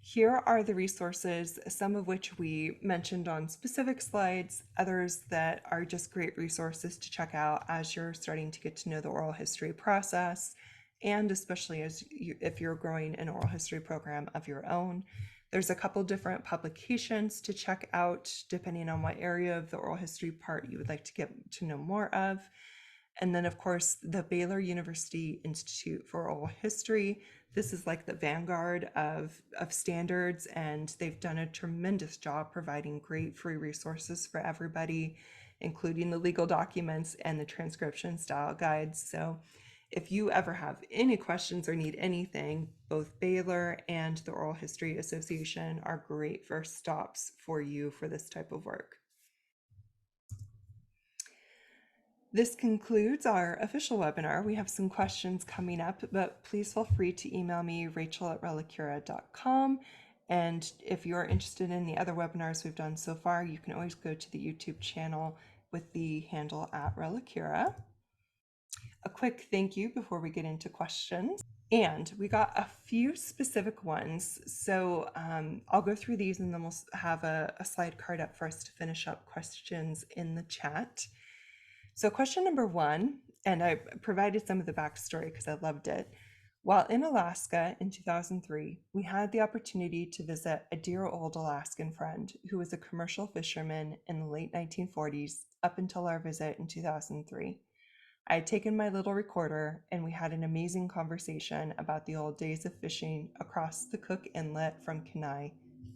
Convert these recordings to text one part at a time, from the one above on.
Here are the resources, some of which we mentioned on specific slides, others that are just great resources to check out as you're starting to get to know the oral history process, and especially if you're growing an oral history program of your own. There's a couple different publications to check out depending on what area of the oral history part you would like to get to know more of. And then, of course, the Baylor University Institute for Oral History. This is like the vanguard of standards, and they've done a tremendous job providing great free resources for everybody, including the legal documents and the transcription style guides. So if you ever have any questions or need anything, both Baylor and the Oral History Association are great first stops for you for this type of work. This concludes our official webinar. We have some questions coming up, but please feel free to email me, rachel@relicura.com. And if you're interested in the other webinars we've done so far, you can always go to the YouTube channel with the handle @relicura. A quick thank you before we get into questions. And we got a few specific ones. So I'll go through these and then we'll have a slide card up for us to finish up questions in the chat. So question number one, and I provided some of the backstory because I loved it. While in Alaska in 2003, we had the opportunity to visit a dear old Alaskan friend who was a commercial fisherman in the late 1940s up until our visit in 2003. I had taken my little recorder and we had an amazing conversation about the old days of fishing across the Cook Inlet from Kenai.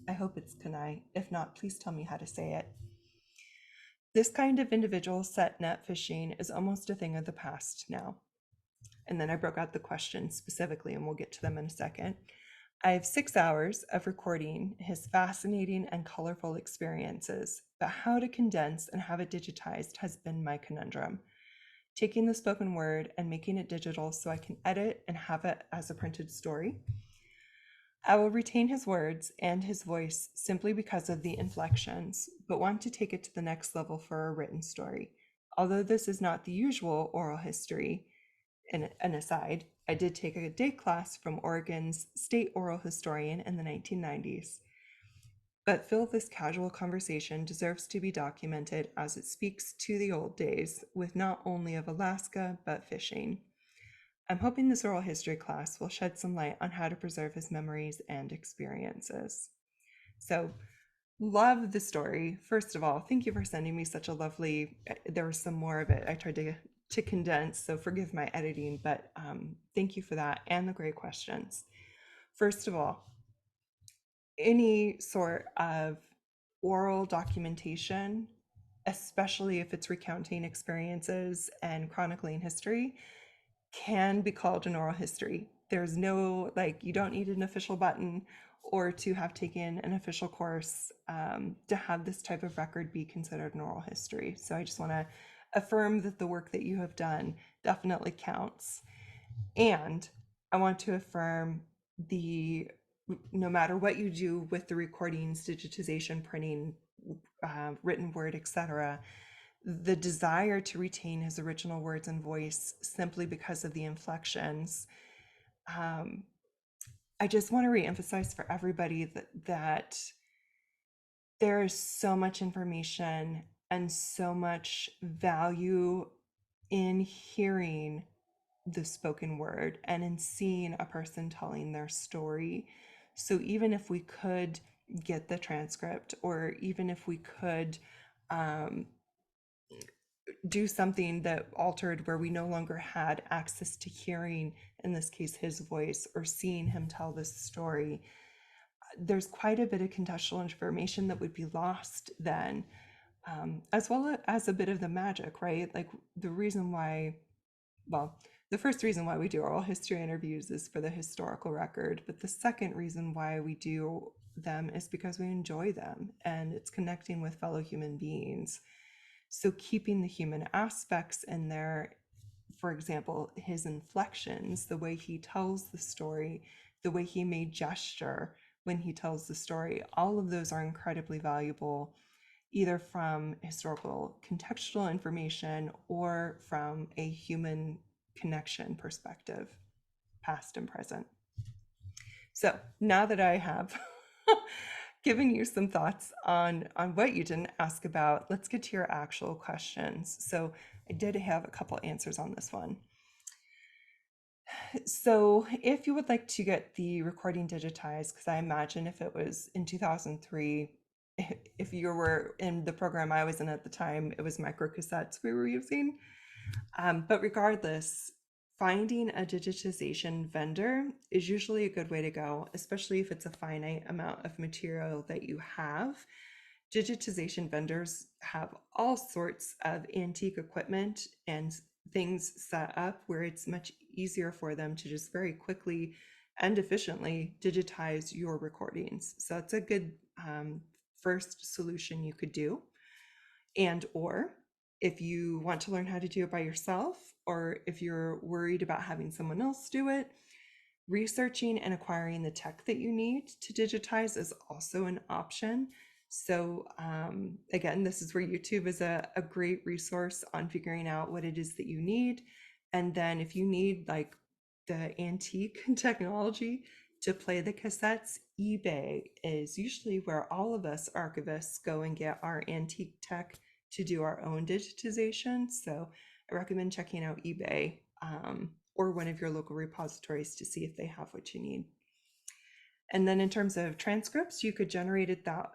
I hope it's Kenai. If not, please tell me how to say it. This kind of individual set net fishing is almost a thing of the past now. And then I broke out the questions specifically, and we'll get to them in a second. I have 6 hours of recording his fascinating and colorful experiences, but how to condense and have it digitized has been my conundrum. Taking the spoken word and making it digital so I can edit and have it as a printed story. I will retain his words and his voice simply because of the inflections, but want to take it to the next level for a written story. Although this is not the usual oral history, an aside, I did take a day class from Oregon's state oral historian in the 1990s. But feel this casual conversation deserves to be documented as it speaks to the old days with not only of Alaska, but fishing. I'm hoping this oral history class will shed some light on how to preserve his memories and experiences. So, love the story. First of all, thank you for sending me such a lovely, there was some more of it. I tried to condense, so forgive my editing, but thank you for that and the great questions. First of all, any sort of oral documentation, especially if it's recounting experiences and chronicling history, can be called an oral history. There's no, like, you don't need an official button or to have taken an official course to have this type of record be considered an oral history. So I just want to affirm that the work that you have done definitely counts. And I want to affirm no matter what you do with the recordings, digitization, printing, written word, etc., the desire to retain his original words and voice simply because of the inflections. I just want to reemphasize for everybody that there is so much information and so much value in hearing the spoken word and in seeing a person telling their story. So even if we could get the transcript, or even if we could do something that altered where we no longer had access to hearing, in this case, his voice, or seeing him tell this story, there's quite a bit of contextual information that would be lost then, as well as a bit of the magic, right? Like the reason why, well, the first reason why we do oral history interviews is for the historical record, but the second reason why we do them is because we enjoy them and it's connecting with fellow human beings. So keeping the human aspects in there, for example, his inflections, the way he tells the story, the way he may gesture when he tells the story, all of those are incredibly valuable, either from historical contextual information or from a human connection perspective, past and present. So now that I have giving you some thoughts on what you didn't ask about. Let's get to your actual questions. So I did have a couple answers on this one. So if you would like to get the recording digitized, because I imagine if it was in 2003, if you were in the program I was in at the time, it was microcassettes we were using. But regardless, finding a digitization vendor is usually a good way to go, especially if it's a finite amount of material that you have. Digitization vendors have all sorts of antique equipment and things set up where it's much easier for them to just very quickly and efficiently digitize your recordings. So it's a good first solution you could do. And or if you want to learn how to do it by yourself, or if you're worried about having someone else do it, researching and acquiring the tech that you need to digitize is also an option. So again, this is where YouTube is a great resource on figuring out what it is that you need. And then if you need like the antique technology to play the cassettes, eBay is usually where all of us archivists go and get our antique tech to do our own digitization. So I recommend checking out eBay or one of your local repositories to see if they have what you need. And then in terms of transcripts, you could generate it that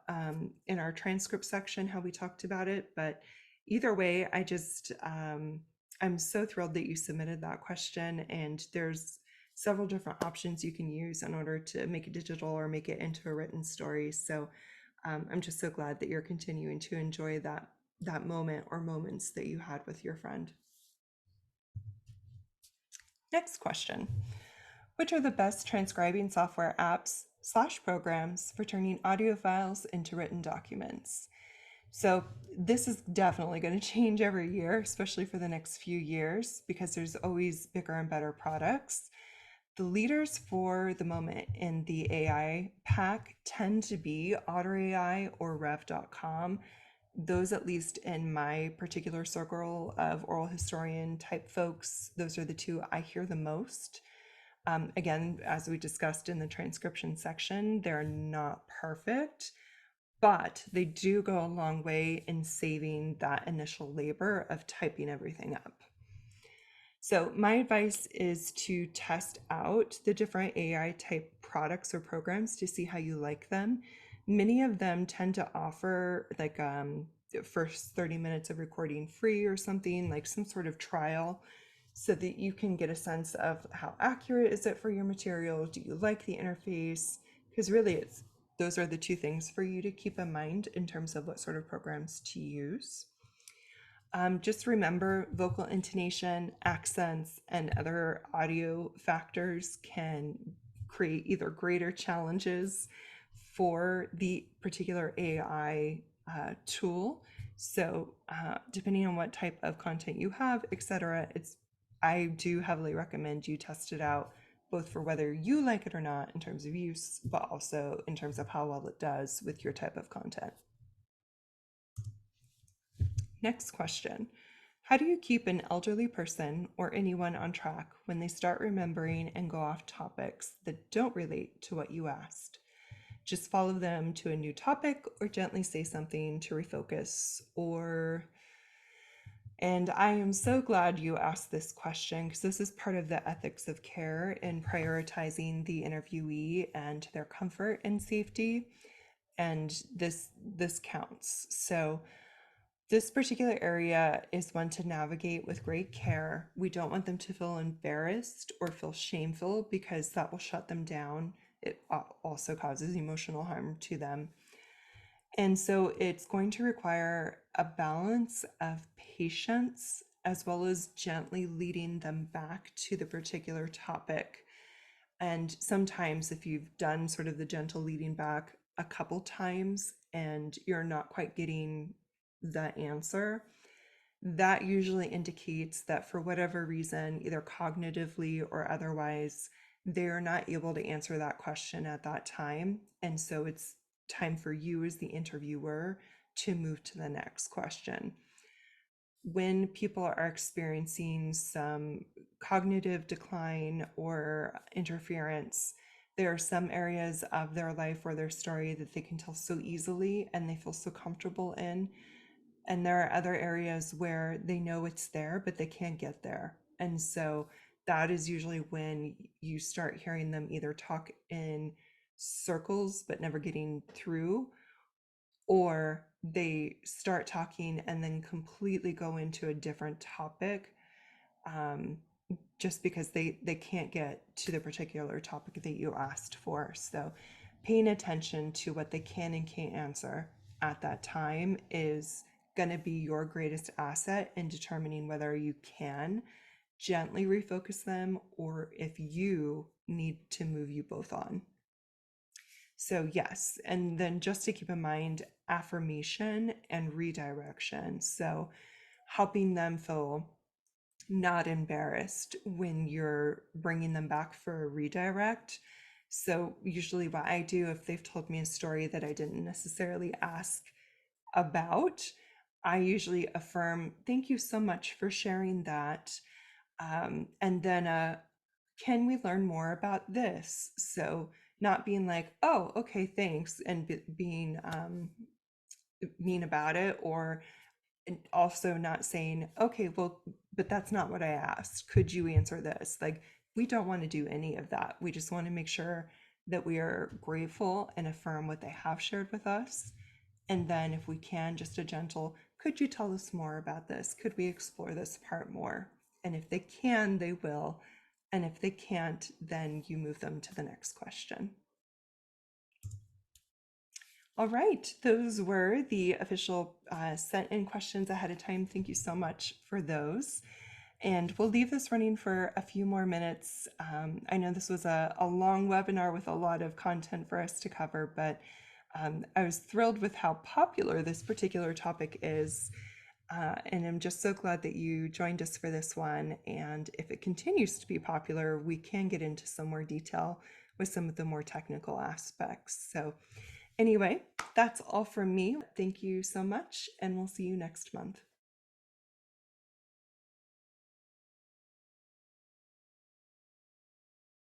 in our transcript section, how we talked about it. But either way, I'm so thrilled that you submitted that question. And there's several different options you can use in order to make it digital or make it into a written story. So I'm just so glad that you're continuing to enjoy that moment or moments that you had with your friend. Next question. Which are the best transcribing software apps/programs for turning audio files into written documents? So this is definitely going to change every year, especially for the next few years, because there's always bigger and better products. The leaders for the moment in the AI pack tend to be Otter AI or Rev.com. Those, at least in my particular circle of oral historian type folks, those are the two I hear the most. Again, as we discussed in the transcription section, they're not perfect, but they do go a long way in saving that initial labor of typing everything up. So my advice is to test out the different AI type products or programs to see how you like them. Many of them tend to offer like first 30 minutes of recording free or something, like some sort of trial, so that you can get a sense of how accurate is it for your material. Do you like the interface? Because really those are the two things for you to keep in mind in terms of what sort of programs to use. Just remember vocal intonation, accents, and other audio factors can create either greater challenges for the particular AI tool. So depending on what type of content you have, etc., I do heavily recommend you test it out, both for whether you like it or not in terms of use, but also in terms of how well it does with your type of content. Next question. How do you keep an elderly person or anyone on track when they start remembering and go off topics that don't relate to what you asked? Just follow them to a new topic or gently say something to refocus or and I am so glad you asked this question because this is part of the ethics of care in prioritizing the interviewee and their comfort and safety. And this counts. So this particular area is one to navigate with great care. We don't want them to feel embarrassed or feel shameful because that will shut them down. It also causes emotional harm to them. And so it's going to require a balance of patience as well as gently leading them back to the particular topic. And sometimes, if you've done sort of the gentle leading back a couple times and you're not quite getting the answer, that usually indicates that for whatever reason, either cognitively or otherwise, they're not able to answer that question at that time. And so it's time for you as the interviewer to move to the next question. When people are experiencing some cognitive decline or interference, There are some areas of their life or their story that they can tell so easily and they feel so comfortable in. And there are other areas where they know it's there, but they can't get there. And so that is usually when you start hearing them either talk in circles but never getting through, or they start talking and then completely go into a different topic, um, just because they can't get to the particular topic that you asked for. So paying attention to what they can and can't answer at that time is going to be your greatest asset in determining whether you can gently refocus them or if you need to move you both on. So, yes, and then just to keep in mind affirmation and redirection. So, helping them feel not embarrassed when you're bringing them back for a redirect. So, usually, what I do if they've told me a story that I didn't necessarily ask about, I usually affirm, thank you so much for sharing that. And then, can we learn more about this? So, not being like, oh, okay, thanks, and being mean about it, or also not saying, okay, well, but that's not what I asked. Could you answer this? Like, we don't want to do any of that. We just want to make sure that we are grateful and affirm what they have shared with us. And then, if we can, just a gentle, could you tell us more about this? Could we explore this part more? And if they can, they will. And if they can't, then you move them to the next question. All right, those were the official sent in questions ahead of time. Thank you so much for those. And we'll leave this running for a few more minutes. I know this was a long webinar with a lot of content for us to cover, but I was thrilled with how popular this particular topic is. And I'm just so glad that you joined us for this one. And if it continues to be popular, we can get into some more detail with some of the more technical aspects. So anyway, that's all from me. Thank you so much, and we'll see you next month.